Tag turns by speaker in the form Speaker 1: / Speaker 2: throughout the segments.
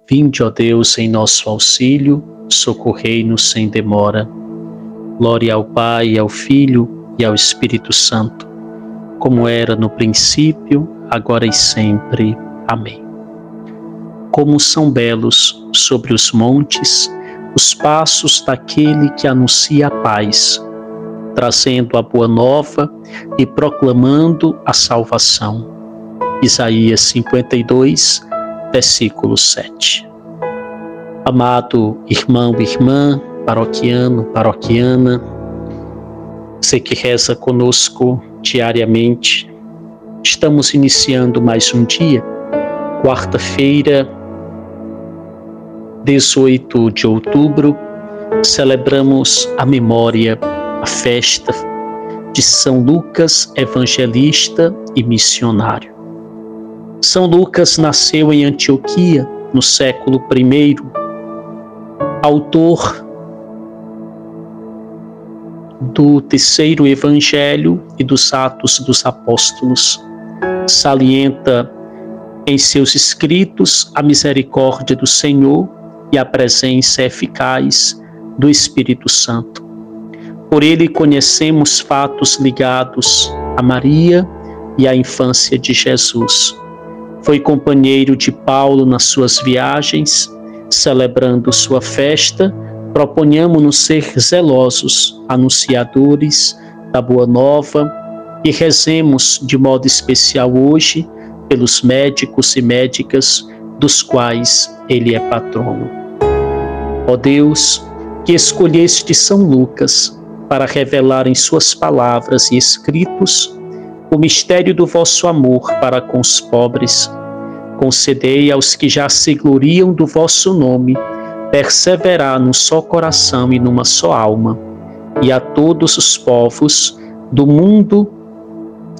Speaker 1: Vinde, ó Deus, em nosso auxílio, socorrei-nos sem demora. Glória ao Pai, ao Filho e ao Espírito Santo, como era no princípio, agora e sempre. Amém. Como são belos sobre os montes os passos daquele que anuncia a paz, trazendo a boa nova e proclamando a salvação. Isaías 52, versículo 7. Amado irmão e irmã, paroquiano, paroquiana, você que reza conosco diariamente, estamos iniciando mais um dia, quarta-feira, 18 de outubro, celebramos a memória, a festa de São Lucas, evangelista e missionário. São Lucas nasceu em Antioquia, no século I, autor do terceiro evangelho e dos Atos dos Apóstolos. Salienta em seus escritos a misericórdia do Senhor e a presença eficaz do Espírito Santo. Por ele conhecemos fatos ligados a Maria e à infância de Jesus. Foi companheiro de Paulo nas suas viagens. Celebrando sua festa, proponhamos-nos ser zelosos, anunciadores da Boa Nova, e rezemos de modo especial hoje pelos médicos e médicas dos quais ele é patrono. Ó Deus, que escolheste São Lucas para revelar em suas palavras e escritos o mistério do vosso amor para com os pobres, concedei aos que já se gloriam do vosso nome perseverar num só coração e numa só alma, e a todos os povos do mundo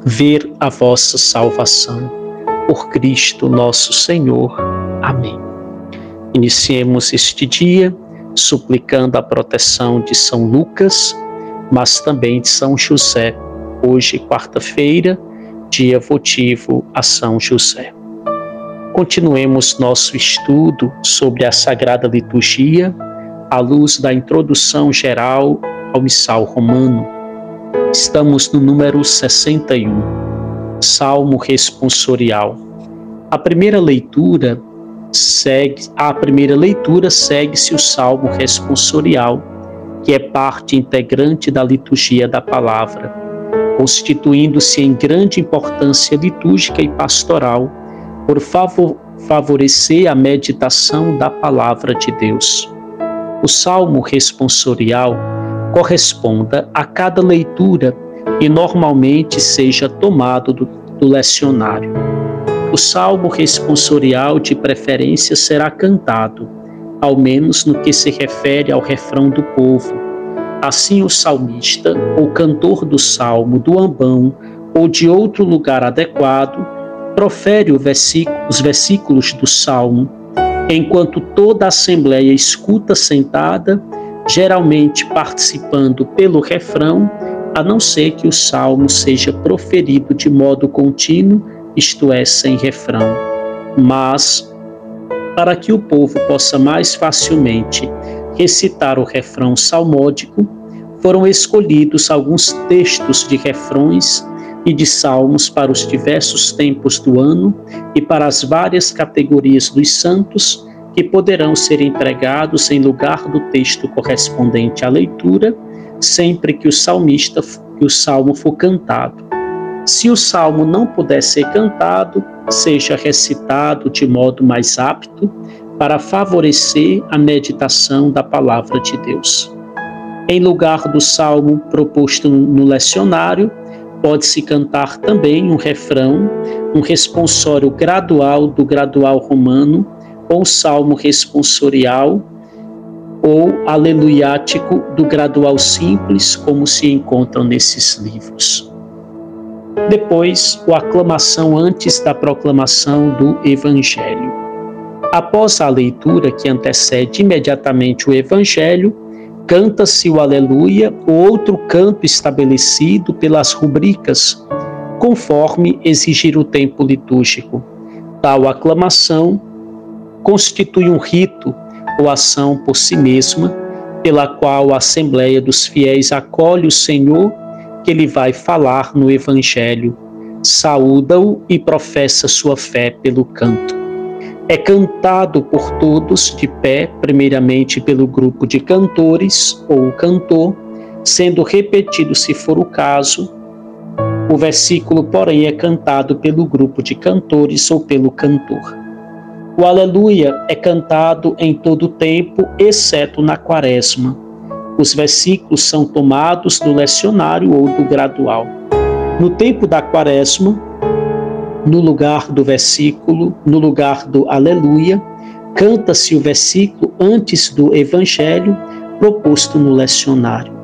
Speaker 1: ver a vossa salvação. Por Cristo nosso Senhor. Amém. Iniciemos este dia suplicando a proteção de São Lucas, mas também de São José. Hoje, quarta-feira, dia votivo a São José. Continuemos nosso estudo sobre a Sagrada Liturgia à luz da introdução geral ao Missal Romano. Estamos no número 61, Salmo Responsorial. A primeira leitura segue-se o Salmo Responsorial, que é parte integrante da liturgia da palavra, constituindo-se em grande importância litúrgica e pastoral, por favorecer a meditação da palavra de Deus. O Salmo Responsorial corresponda a cada leitura e normalmente seja tomado do lecionário. O Salmo Responsorial de preferência será cantado, ao menos no que se refere ao refrão do povo. Assim o salmista, ou cantor do salmo, do ambão ou de outro lugar adequado, profere os versículos do salmo, enquanto toda a assembleia escuta sentada, geralmente participando pelo refrão, a não ser que o salmo seja proferido de modo contínuo, isto é, sem refrão. Mas, para que o povo possa mais facilmente recitar o refrão salmódico, foram escolhidos alguns textos de refrões e de salmos para os diversos tempos do ano e para as várias categorias dos santos, que poderão ser empregados em lugar do texto correspondente à leitura, sempre que o salmo for cantado. Se o salmo não puder ser cantado, seja recitado de modo mais apto para favorecer a meditação da palavra de Deus. Em lugar do salmo proposto no lecionário, pode-se cantar também um refrão, um responsório gradual do gradual romano, ou salmo responsorial, ou aleluiático do gradual simples, como se encontram nesses livros. Depois, a aclamação antes da proclamação do Evangelho. Após a leitura que antecede imediatamente o Evangelho, canta-se o Aleluia, o outro canto estabelecido pelas rubricas, conforme exigir o tempo litúrgico. Tal aclamação constitui um rito ou ação por si mesma, pela qual a Assembleia dos Fiéis acolhe o Senhor, que lhe vai falar no Evangelho, saúda-o e professa sua fé pelo canto. É cantado por todos de pé, primeiramente pelo grupo de cantores ou cantor, sendo repetido, se for o caso. O versículo, porém, é cantado pelo grupo de cantores ou pelo cantor. O Aleluia é cantado em todo o tempo, exceto na Quaresma. Os versículos são tomados do lecionário ou do gradual. No tempo da Quaresma, no lugar do versículo, no lugar do Aleluia, canta-se o versículo antes do Evangelho proposto no lecionário.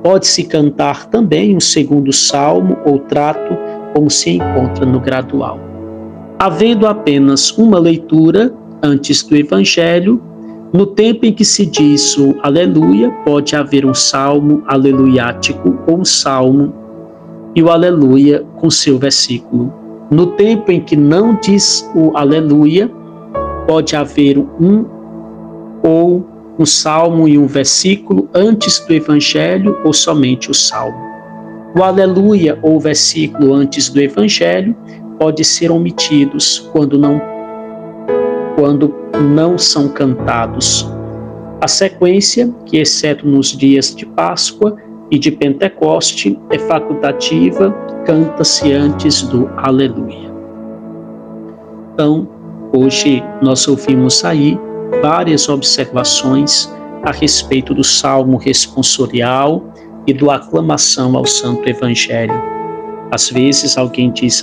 Speaker 1: Pode-se cantar também um segundo salmo ou trato, como se encontra no gradual. Havendo apenas uma leitura antes do Evangelho, no tempo em que se diz o Aleluia, pode haver um salmo aleluiático ou um salmo e o Aleluia com seu versículo. No tempo em que não diz o Aleluia, pode haver um salmo e um versículo antes do Evangelho ou somente o salmo. O Aleluia ou o versículo antes do Evangelho pode ser omitidos quando não são cantados. A sequência, que exceto nos dias de Páscoa e de Pentecoste é facultativa, canta-se antes do Aleluia. Então, hoje nós ouvimos aí várias observações a respeito do salmo responsorial e da aclamação ao Santo Evangelho. Às vezes alguém diz,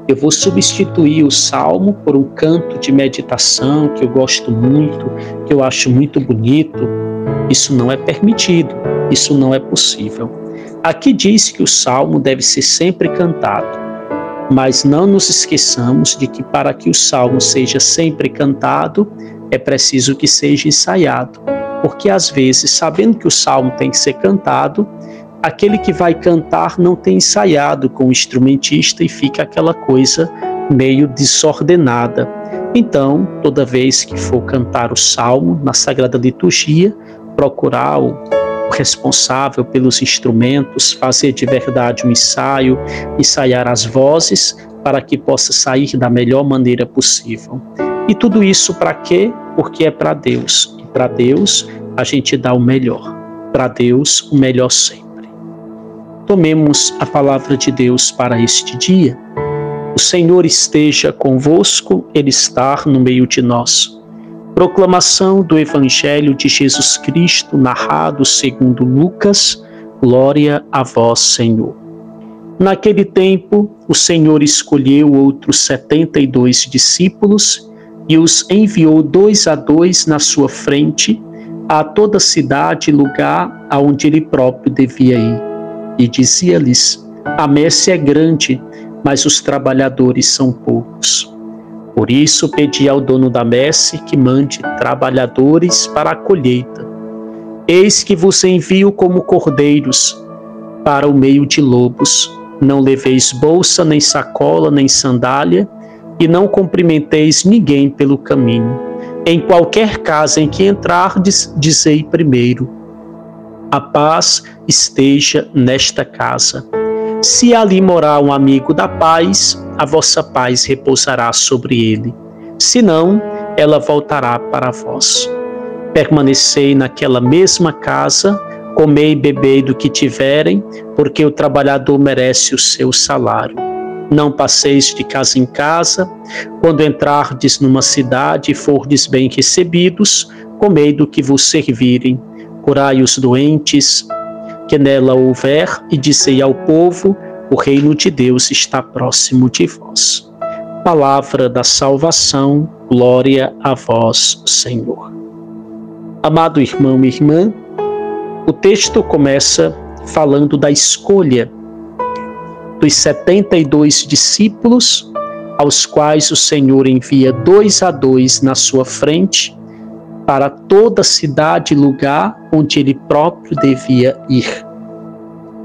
Speaker 1: eu vou substituir o salmo por um canto de meditação que eu gosto muito, que eu acho muito bonito. Isso não é permitido, isso não é possível. Aqui diz que o salmo deve ser sempre cantado, mas não nos esqueçamos de que para que o salmo seja sempre cantado, é preciso que seja ensaiado, porque às vezes, sabendo que o salmo tem que ser cantado, aquele que vai cantar não tem ensaiado com o instrumentista e fica aquela coisa meio desordenada. Então, toda vez que for cantar o salmo na Sagrada Liturgia, procurar o responsável pelos instrumentos, fazer de verdade um ensaio, ensaiar as vozes para que possa sair da melhor maneira possível. E tudo isso para quê? Porque é para Deus. E para Deus a gente dá o melhor. Para Deus o melhor sempre. Tomemos a palavra de Deus para este dia. O Senhor esteja convosco, Ele está no meio de nós. Proclamação do Evangelho de Jesus Cristo, narrado segundo Lucas. Glória a vós, Senhor. Naquele tempo, o Senhor escolheu outros 72 discípulos e os enviou 2 a 2 na sua frente a toda cidade e lugar aonde ele próprio devia ir. E dizia-lhes: a messe é grande, mas os trabalhadores são poucos. Por isso pedi ao dono da messe que mande trabalhadores para a colheita. Eis que vos envio como cordeiros para o meio de lobos. Não leveis bolsa, nem sacola, nem sandália, e não cumprimenteis ninguém pelo caminho. Em qualquer casa em que entrardes, dizei primeiro: a paz esteja nesta casa. Se ali morar um amigo da paz, a vossa paz repousará sobre ele. Se não, ela voltará para vós. Permanecei naquela mesma casa, comei e bebei do que tiverem, porque o trabalhador merece o seu salário. Não passeis de casa em casa. Quando entrardes numa cidade e fordes bem recebidos, comei do que vos servirem. Curai os doentes que nela houver, e dizei ao povo: o reino de Deus está próximo de vós. Palavra da salvação, glória a vós, Senhor. Amado irmão e irmã, o texto começa falando da escolha dos 72 discípulos, aos quais o Senhor envia 2 a 2 na sua frente, para toda cidade e lugar onde ele próprio devia ir.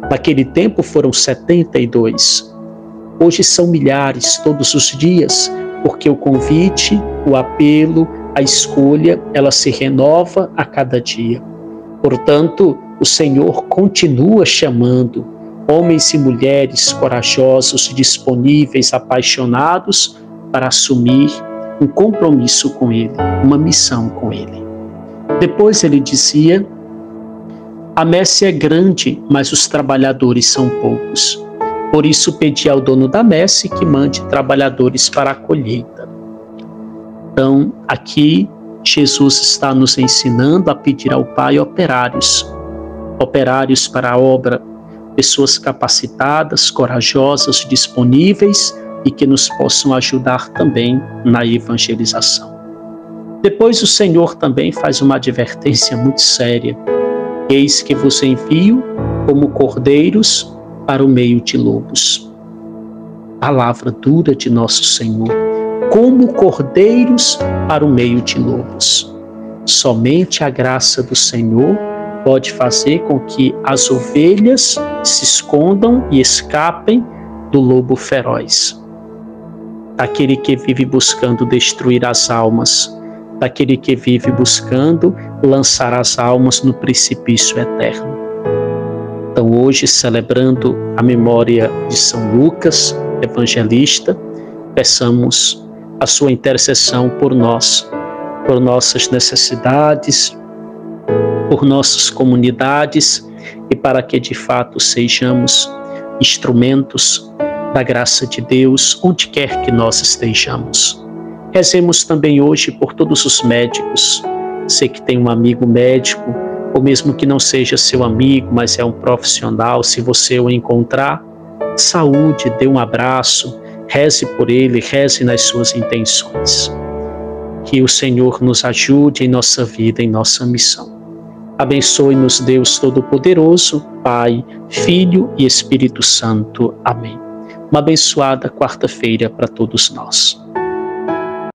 Speaker 1: Naquele tempo foram 72. Hoje são milhares todos os dias, porque o convite, o apelo, A escolha, ela se renova a cada dia. Portanto, o Senhor continua chamando homens e mulheres corajosos, disponíveis, apaixonados para assumir um compromisso com Ele, uma missão com Ele. Depois ele dizia: a messe é grande, mas os trabalhadores são poucos. Por isso pedi ao dono da messe que mande trabalhadores para a colheita. Então, aqui Jesus está nos ensinando a pedir ao Pai operários para a obra, pessoas capacitadas, corajosas, disponíveis e que nos possam ajudar também na evangelização. Depois o Senhor também faz uma advertência muito séria: eis que vos envio como cordeiros para o meio de lobos. Palavra dura de nosso Senhor. Como cordeiros para o meio de lobos. Somente a graça do Senhor pode fazer com que as ovelhas se escondam e escapem do lobo feroz. Daquele que vive buscando destruir as almas, daquele que vive buscando lançar as almas no precipício eterno. Então hoje, celebrando a memória de São Lucas, evangelista, peçamos a sua intercessão por nós, por nossas necessidades, por nossas comunidades e para que de fato sejamos instrumentos da graça de Deus onde quer que nós estejamos. Rezemos também hoje por todos os médicos. Você que tem um amigo médico, ou mesmo que não seja seu amigo, mas é um profissional, se você o encontrar, saúde, dê um abraço, reze por ele, reze nas suas intenções. Que o Senhor nos ajude em nossa vida, em nossa missão. Abençoe-nos Deus Todo-Poderoso, Pai, Filho e Espírito Santo. Amém. Uma abençoada quarta-feira para todos nós.